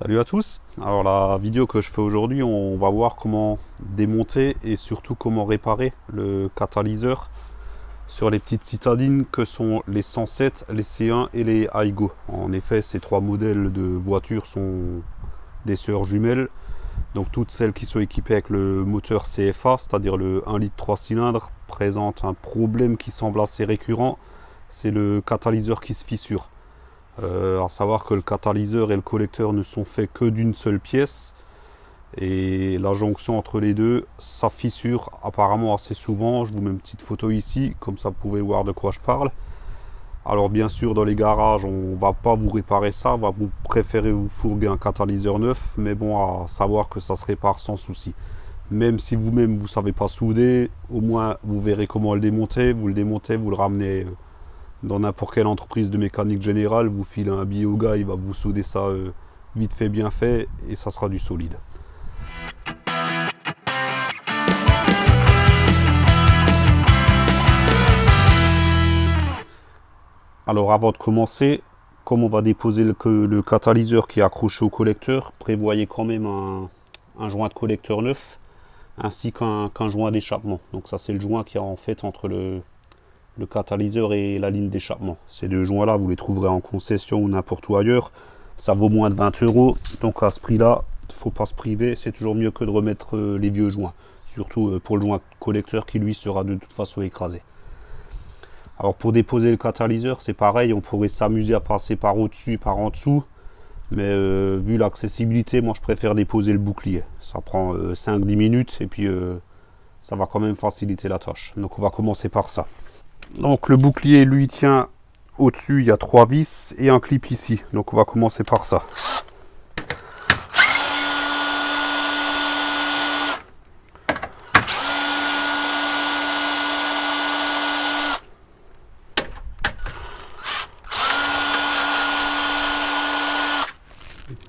Salut à tous. Alors la vidéo que je fais aujourd'hui, on va voir comment démonter et surtout comment réparer le catalyseur sur les petites citadines que sont les 107, les C1 et les Aygo. En effet, ces trois modèles de voitures sont des sœurs jumelles. Donc toutes celles qui sont équipées avec le moteur CFA, c'est-à-dire le 1 litre 3 cylindres, présentent un problème qui semble assez récurrent, c'est le catalyseur qui se fissure. À savoir que le catalyseur et le collecteur ne sont faits que d'une seule pièce et la jonction entre les deux, ça fissure apparemment assez souvent. Je vous mets une petite photo ici, comme ça vous pouvez voir de quoi je parle. Alors bien sûr, dans les garages, on va pas vous réparer ça, on va vous préférer vous fourguer un catalyseur neuf, mais bon, à savoir que ça se répare sans souci. Même si vous-même vous savez pas souder, au moins vous verrez comment le démonter. Vous le démontez, vous le ramenez dans n'importe quelle entreprise de mécanique générale, vous filez un billet au gars, il va vous souder ça vite fait, bien fait, et ça sera du solide. Alors avant de commencer, comme on va déposer le catalyseur qui est accroché au collecteur, prévoyez quand même un joint de collecteur neuf, ainsi qu'un joint d'échappement. Donc ça c'est le joint qui est en fait entre le catalyseur et la ligne d'échappement. Ces deux joints là, vous les trouverez en concession ou n'importe où ailleurs. Ça vaut moins de 20 €. Donc à ce prix là, il ne faut pas se priver. C'est toujours mieux que de remettre les vieux joints. Surtout pour le joint collecteur qui lui sera de toute façon écrasé. Alors pour déposer le catalyseur, c'est pareil. On pourrait s'amuser à passer par au-dessus, par en dessous. Mais vu l'accessibilité, moi je préfère déposer le bouclier. Ça prend 5-10 minutes et puis ça va quand même faciliter la tâche. Donc on va commencer par ça. Donc le bouclier lui tient au-dessus, il y a 3 vis et un clip ici. Donc on va commencer par ça.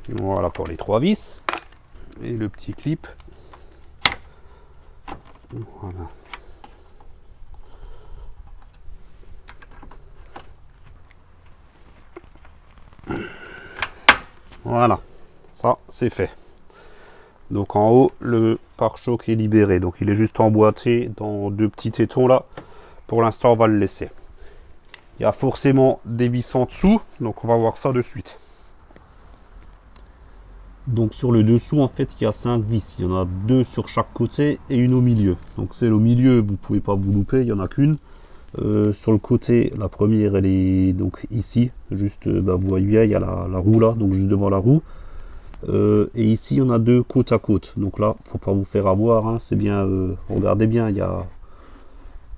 Voilà pour les 3 vis. Et le petit clip. Voilà. Voilà, ça c'est fait. Donc en haut, le pare-choc est libéré. Donc il est juste emboîté dans deux petits tétons là. Pour l'instant, on va le laisser. Il y a forcément des vis en dessous. Donc on va voir ça de suite. Donc sur le dessous, en fait, il y a 5 vis. Il y en a 2 sur chaque côté et une au milieu. Donc celle au milieu, vous ne pouvez pas vous louper, il n'y en a qu'une. Sur le côté, la première elle est donc ici, juste vous voyez bien, il y a la roue là, donc juste devant la roue. Et ici, il y en a 2 côte à côte. Donc là, faut pas vous faire avoir, hein, c'est bien, regardez bien, il y a,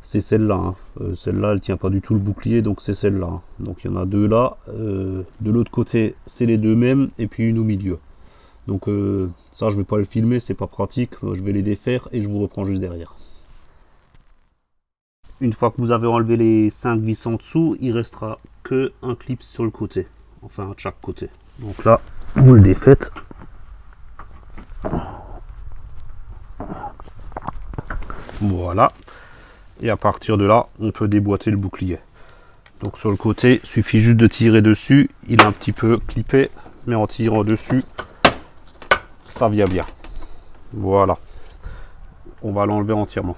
c'est celle-là. Hein. Celle-là, elle tient pas du tout le bouclier, donc c'est celle-là. Hein. Donc il y en a 2 là. De l'autre côté, c'est les 2 mêmes, et puis une au milieu. Donc ça, je vais pas le filmer, c'est pas pratique. Je vais les défaire et je vous reprends juste derrière. Une fois que vous avez enlevé les 5 vis en dessous, il restera que un clip sur le côté, enfin de chaque côté. Donc là, vous le défaites. Voilà. Et à partir de là, on peut déboîter le bouclier. Donc sur le côté, il suffit juste de tirer dessus. Il est un petit peu clippé, mais en tirant dessus, ça vient bien. Voilà. On va l'enlever entièrement.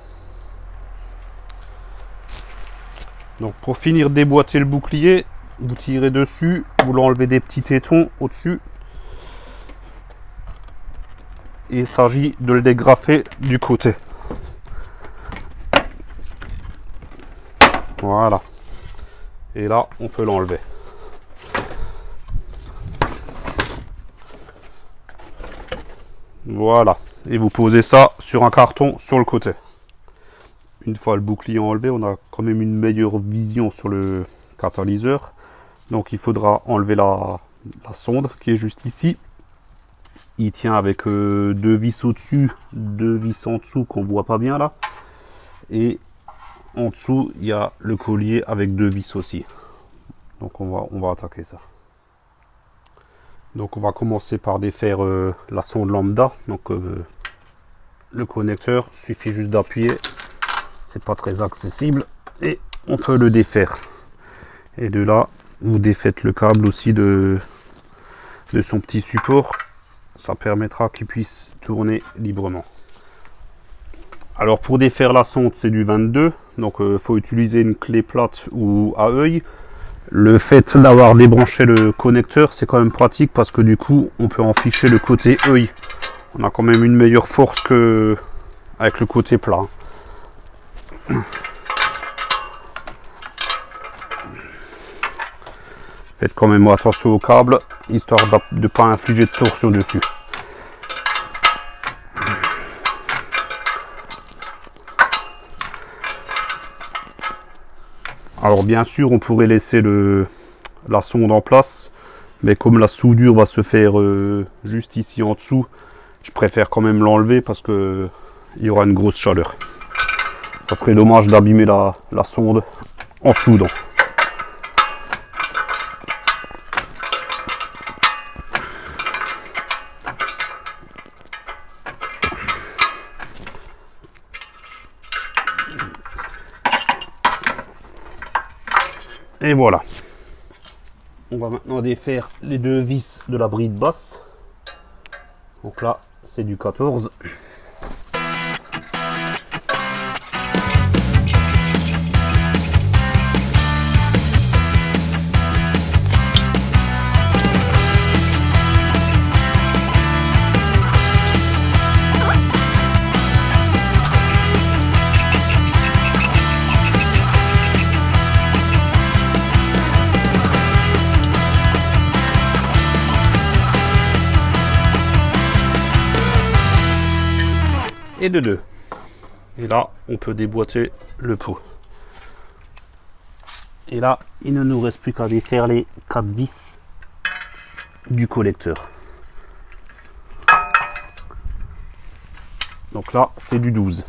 Donc pour finir de déboîter le bouclier, vous tirez dessus, vous l'enlevez des petits tétons au-dessus. Et il s'agit de le dégrafer du côté. Voilà. Et là, on peut l'enlever. Voilà. Et vous posez ça sur un carton sur le côté. Une fois le bouclier enlevé, on a quand même une meilleure vision sur le catalyseur. Donc il faudra enlever la sonde qui est juste ici. Il tient avec 2 vis au-dessus, 2 vis en dessous qu'on voit pas bien là. Et en dessous, il y a le collier avec 2 vis aussi. Donc on va attaquer ça. Donc on va commencer par défaire la sonde lambda. Donc le connecteur, suffit juste d'appuyer. C'est pas très accessible et on peut le défaire. Et de là, vous défaites le câble aussi de son petit support ça permettra qu'il puisse tourner librement. Alors pour défaire la sonde, c'est du 22, donc il faut utiliser une clé plate ou à œil. Le fait d'avoir débranché le connecteur, c'est quand même pratique parce que du coup on peut en ficher le côté œil. On a quand même une meilleure force que avec le côté plat. Faites quand même attention au câble, histoire de ne pas infliger de torsion dessus. Alors bien sûr, on pourrait laisser la sonde en place, mais comme la soudure va se faire juste ici en dessous, je préfère quand même l'enlever parce que il y aura une grosse chaleur. Ça serait dommage d'abîmer la sonde en soudant. Et voilà. On va maintenant défaire les deux vis de la bride basse. Donc là, c'est du 14. Et de 2. Et là, on peut déboîter le pot. Et là, il ne nous reste plus qu'à défaire les 4 vis du collecteur. Donc là, c'est du 12.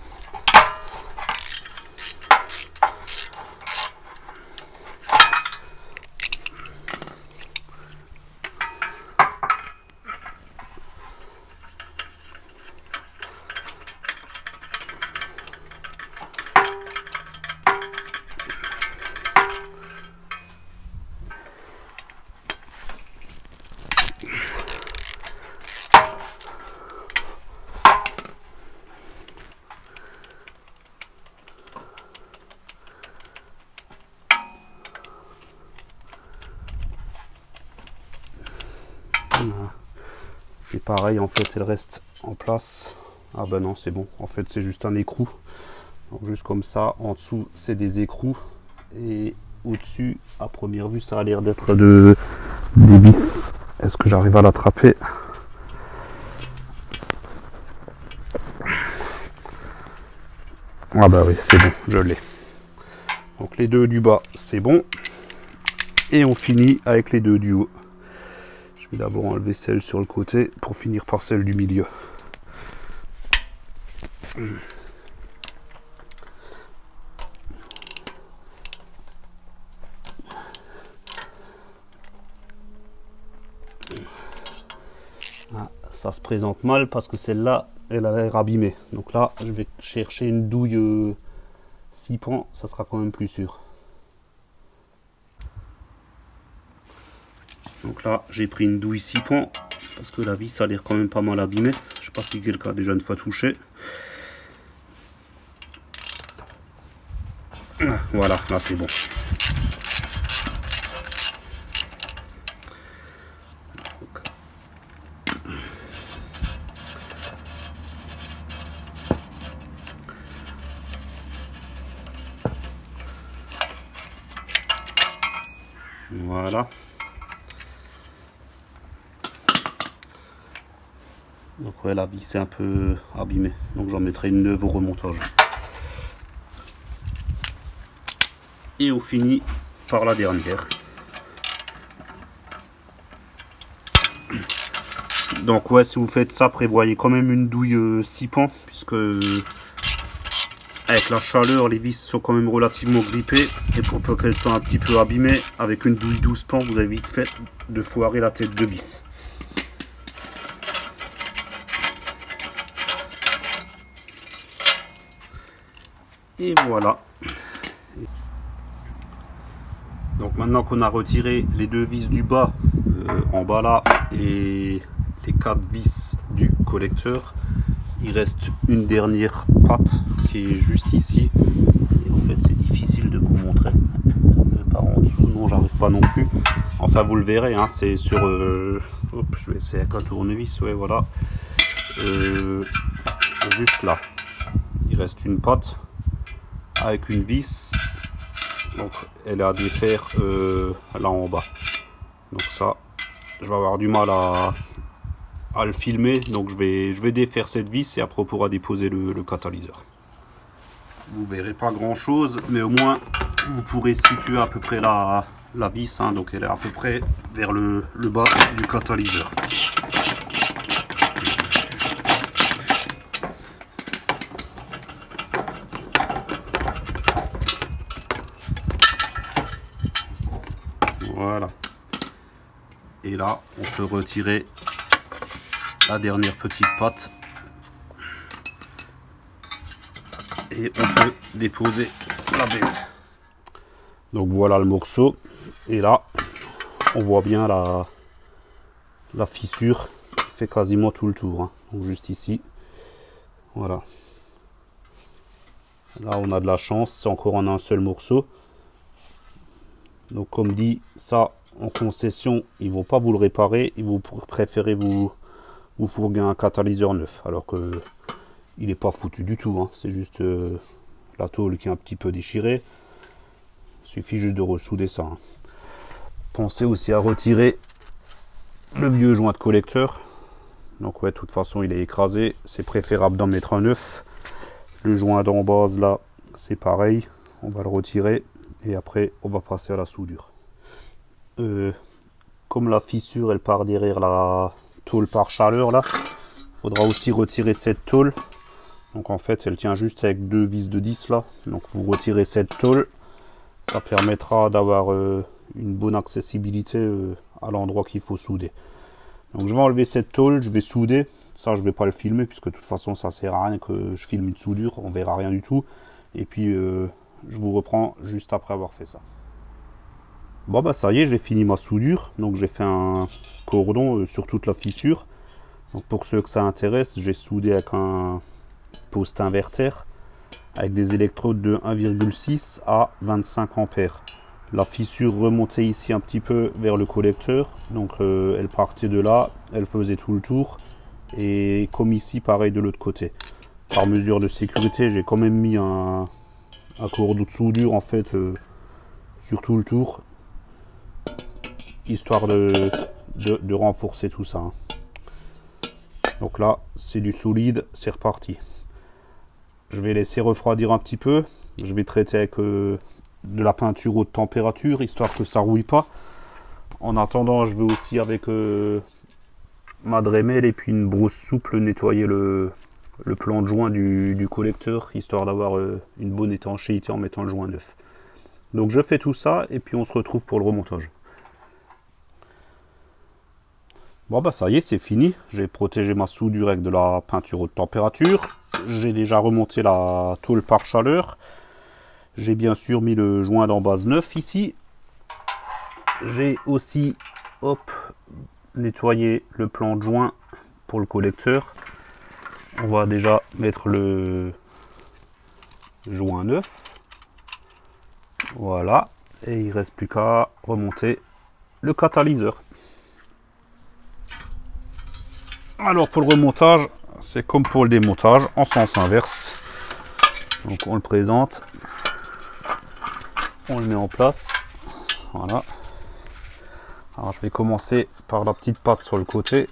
C'est pareil, en fait, elle reste en place. Ah ben non, c'est bon. En fait, c'est juste un écrou. Donc, juste comme ça, en dessous, c'est des écrous. Et au-dessus, à première vue, ça a l'air d'être des vis. Est-ce que j'arrive à l'attraper? Ah bah oui, c'est bon, je l'ai. Donc les deux du bas, c'est bon. Et on finit avec les deux du haut. Je vais d'abord enlever celle sur le côté pour finir par celle du milieu. Ah, ça se présente mal parce que celle-là, elle a l'air abîmée. Donc là, je vais chercher une douille 6 pans, ça sera quand même plus sûr. Donc là, j'ai pris une douille 6 pans parce que la vis a l'air quand même pas mal abîmée. Je sais pas si quelqu'un a déjà une fois touché. Voilà, là c'est bon. Voilà. Donc ouais, la vis est un peu abîmée. Donc j'en mettrai une neuve au remontage. Et on finit par la dernière. Donc ouais, si vous faites ça, prévoyez quand même une douille 6 pans, puisque avec la chaleur, les vis sont quand même relativement grippées. Et pour peu qu'elles soient un petit peu abîmées, avec une douille 12 pans, vous avez vite fait de foirer la tête de vis. Et voilà. Donc maintenant qu'on a retiré les deux vis du bas, en bas là, et les 4 vis du collecteur. Il reste une dernière patte qui est juste ici. Et en fait, c'est difficile de vous montrer. Par en dessous, non, j'arrive pas non plus. Enfin, vous le verrez, hein, c'est sur. Hop, je vais essayer avec un tournevis. Ouais, voilà. Juste là. Il reste une patte avec une vis. Donc, elle est à défaire là en bas. Donc, ça, je vais avoir du mal à le filmer, donc je vais défaire cette vis et après on pourra déposer le catalyseur. Vous verrez pas grand chose, mais au moins vous pourrez situer à peu près la vis, hein, donc elle est à peu près vers le bas du catalyseur. Voilà. Et là, on peut retirer la dernière petite patte et on peut déposer la bête. Donc voilà le morceau, et là on voit bien la fissure qui fait quasiment tout le tour, hein. Donc juste ici, voilà. Là on a de la chance, c'est encore en un seul morceau. Donc comme dit, ça en concession ils vont pas vous le réparer, ils vont préférer vous fourguer un catalyseur neuf, alors que il n'est pas foutu du tout, hein. C'est juste la tôle qui est un petit peu déchirée. Il suffit juste de ressouder ça, hein. Pensez aussi à retirer le vieux joint de collecteur. Donc ouais, de toute façon il est écrasé, c'est préférable d'en mettre un neuf. Le joint d'en base là, c'est pareil, on va le retirer et après on va passer à la soudure. Comme la fissure elle part derrière la tôle par chaleur là, il faudra aussi retirer cette tôle. Donc en fait elle tient juste avec 2 vis de 10 là, donc vous retirez cette tôle, ça permettra d'avoir une bonne accessibilité à l'endroit qu'il faut souder. Donc je vais enlever cette tôle, je vais souder. Ça je vais pas le filmer puisque de toute façon ça sert à rien que je filme une soudure, on verra rien du tout. Et puis je vous reprends juste après avoir fait ça. Bon bah ça y est, j'ai fini ma soudure. Donc j'ai fait un cordon sur toute la fissure. Donc pour ceux que ça intéresse, j'ai soudé avec un post inverter avec des électrodes de 1,6 à 25 ampères. La fissure remontait ici un petit peu vers le collecteur, donc elle partait de là, elle faisait tout le tour, et comme ici pareil de l'autre côté. Par mesure de sécurité, j'ai quand même mis un cordon de soudure en fait sur tout le tour, histoire de renforcer tout ça, hein. Donc là c'est du solide, c'est reparti. Je vais laisser refroidir un petit peu, je vais traiter avec de la peinture haute température histoire que ça rouille pas. En attendant, je vais aussi avec ma Dremel et puis une brosse souple nettoyer le plan de joint du collecteur histoire d'avoir une bonne étanchéité en mettant le joint neuf. Donc je fais tout ça et puis on se retrouve pour le remontage. Bon bah ça y est, c'est fini. J'ai protégé ma soudure avec de la peinture haute température. J'ai déjà remonté la tôle par chaleur. J'ai bien sûr mis le joint d'en base neuf ici. J'ai aussi nettoyé le plan de joint pour le collecteur. On va déjà mettre le joint neuf. Voilà. Et il ne reste plus qu'à remonter le catalyseur. Alors pour le remontage, c'est comme pour le démontage, en sens inverse. Donc on le présente. On le met en place. Voilà. Alors je vais commencer par la petite patte sur le côté.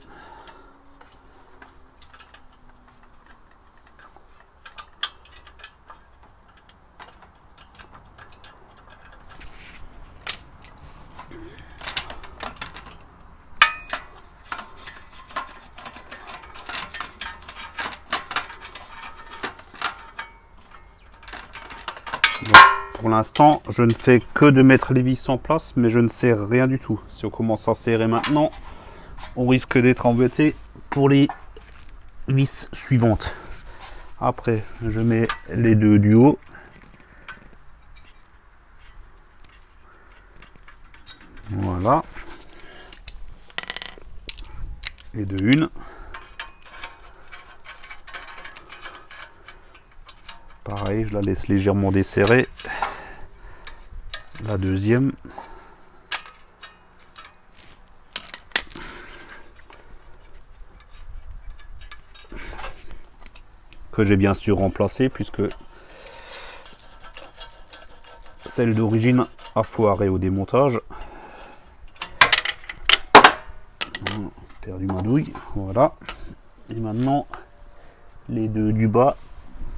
Donc, pour l'instant, je ne fais que de mettre les vis en place, mais je ne serre rien du tout. Si on commence à serrer maintenant, on risque d'être embêté pour les vis suivantes. Après, je mets les deux du haut. Voilà. Et de une. Pareil, je la laisse légèrement desserrer. La deuxième. Que j'ai bien sûr remplacée puisque celle d'origine a foiré au démontage. Perdu ma douille, voilà. Et maintenant, les deux du bas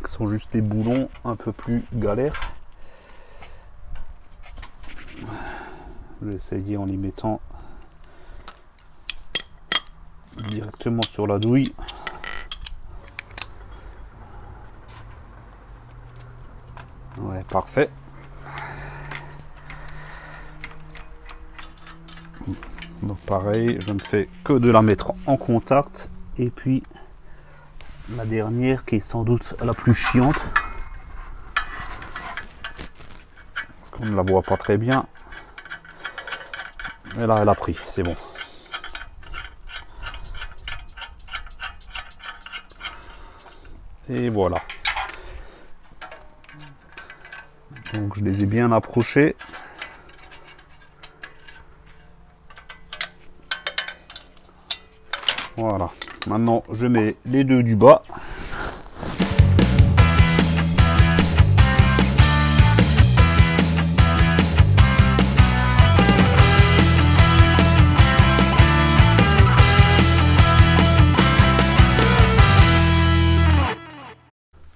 qui sont juste des boulons un peu plus galères. Je vais essayer en y mettant directement sur la douille. Ouais, parfait. Donc pareil, je ne fais que de la mettre en contact. Et puis la dernière qui est sans doute la plus chiante. Parce qu'on ne la voit pas très bien. Et là, elle a pris, c'est bon. Et voilà. Donc je les ai bien approchés. Voilà. Maintenant, je mets les deux du bas.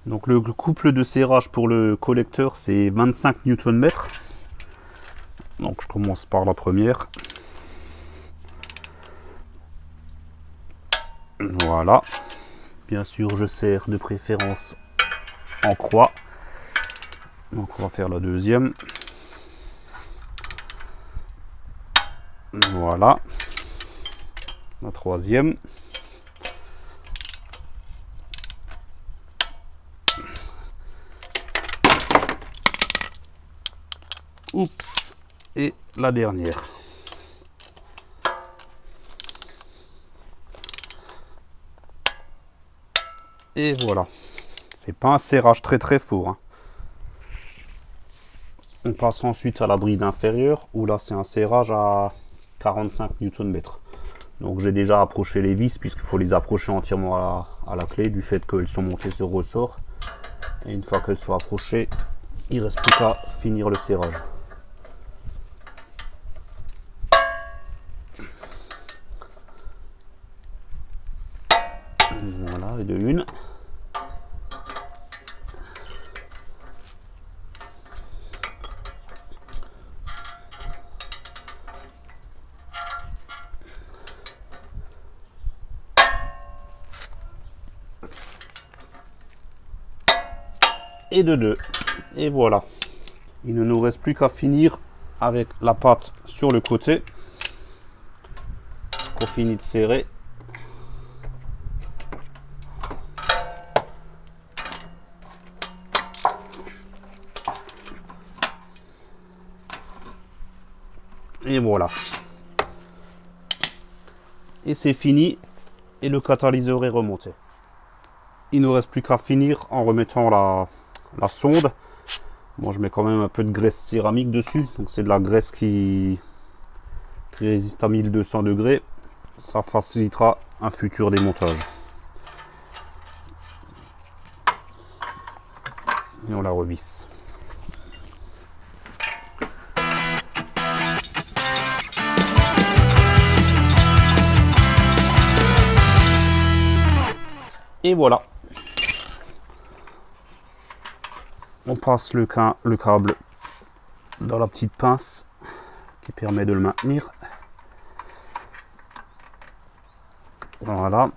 Donc le couple de serrage pour le collecteur, c'est 25 Nm. Donc je commence par la première. Voilà. Bien sûr, je serre de préférence en croix. Donc on va faire la deuxième. Voilà. La troisième. Oups. Et la dernière. Et voilà. C'est pas un serrage très fort. Hein. On passe ensuite à la bride inférieure où là c'est un serrage à 45 Nm. Donc j'ai déjà approché les vis puisqu'il faut les approcher entièrement à la clé du fait qu'elles sont montées sur ressort. Et une fois qu'elles sont approchées, il ne reste plus qu'à finir le serrage. Voilà, et de une. Et de deux. Et voilà. Il ne nous reste plus qu'à finir avec la pâte sur le côté. Qu'on finit de serrer. Et voilà. Et c'est fini. Et le catalyseur est remonté. Il ne nous reste plus qu'à finir en remettant la sonde. Bon, je mets quand même un peu de graisse céramique dessus. Donc c'est de la graisse qui résiste à 1200 degrés. Ça facilitera un futur démontage. Et on la revisse. Et voilà. On passe le câble dans la petite pince qui permet de le maintenir. Voilà.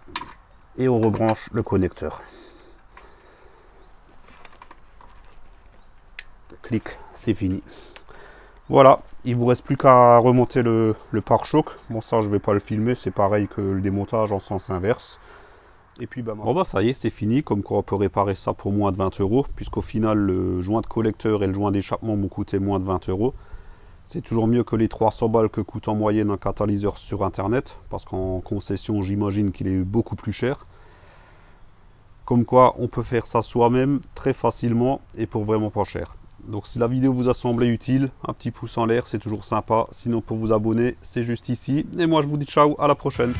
Et on rebranche le connecteur. Clic, c'est fini. Voilà, il vous reste plus qu'à remonter le pare-choc. Bon, ça je vais pas le filmer, c'est pareil que le démontage en sens inverse. Et puis bon bah ça y est, c'est fini. Comme quoi on peut réparer ça pour moins de 20 €, puisqu'au final le joint de collecteur et le joint d'échappement m'ont coûté moins de 20 €. C'est toujours mieux que les 300 balles que coûte en moyenne un catalyseur sur internet, parce qu'en concession j'imagine qu'il est beaucoup plus cher. Comme quoi on peut faire ça soi-même très facilement et pour vraiment pas cher. Donc si la vidéo vous a semblé utile, un petit pouce en l'air, c'est toujours sympa. Sinon pour vous abonner, c'est juste ici. Et moi je vous dis ciao, à la prochaine.